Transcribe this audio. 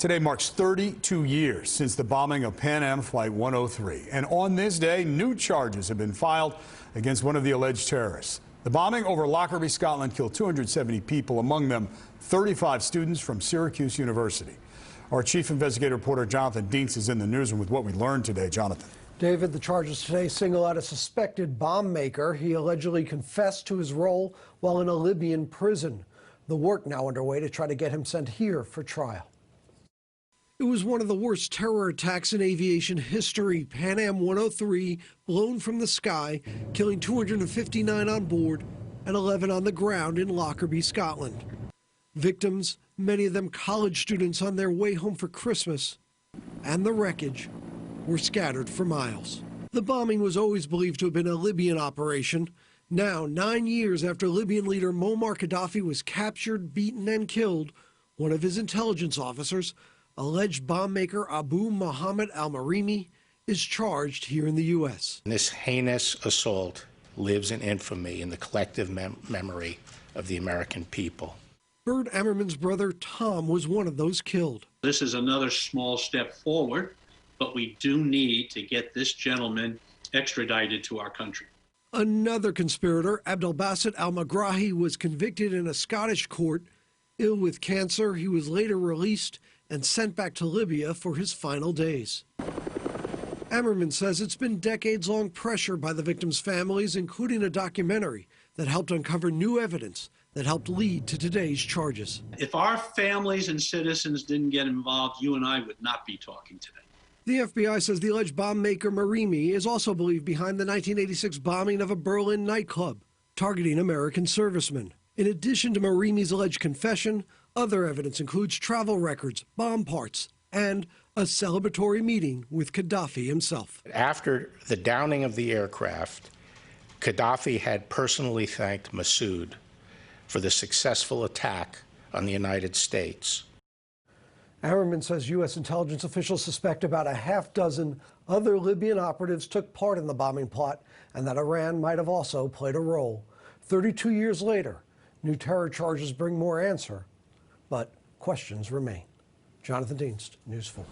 Today marks 32 years since the bombing of Pan Am Flight 103. And on this day, new charges have been filed against one of the alleged terrorists. The bombing over Lockerbie, Scotland killed 270 people, among them 35 students from Syracuse University. Our chief investigative reporter Jonathan Dienst is in the newsroom with what we learned today. Jonathan. David, the charges today single out a suspected bomb maker. He allegedly confessed to his role while in a Libyan prison. The work now underway to try to get him sent here for trial. It was one of the worst terror attacks in aviation history. Pan Am 103 blown from the sky, killing 259 on board and 11 on the ground in Lockerbie, Scotland. Victims, many of them college students on their way home for Christmas, and the wreckage were scattered for miles. The bombing was always believed to have been a Libyan operation. Now, 9 years after Libyan leader Muammar Gaddafi was captured, beaten, and killed, one of his intelligence officers, alleged bomb maker Abu Muhammad al-Marimi, is charged here in the U.S. This heinous assault lives in infamy in the collective memory of the American people. Bert Emmerman's brother Tom was one of those killed. This is another small step forward, but we do need to get this gentleman extradited to our country. Another conspirator, Abdelbaset al-Megrahi, was convicted in a Scottish court. Ill with cancer, he was later released and sent back to Libya for his final days. Emmerman says it's been decades-long pressure by the victims' families, including a documentary that helped uncover new evidence that helped lead to today's charges. If our families and citizens didn't get involved, you and I would not be talking today. The FBI says the alleged bomb maker Marimi is also believed behind the 1986 bombing of a Berlin nightclub, targeting American servicemen. In addition to Marimi's alleged confession, other evidence includes travel records, bomb parts, and a celebratory meeting with Gaddafi himself. After the downing of the aircraft, Gaddafi had personally thanked Mas'ud for the successful attack on the United States. Emmerman says U.S. intelligence officials suspect about a half-dozen other Libyan operatives took part in the bombing plot and that Iran might have also played a role. 32 years later, new terror charges bring more answer, but questions remain. Jonathan Dienst, News 4.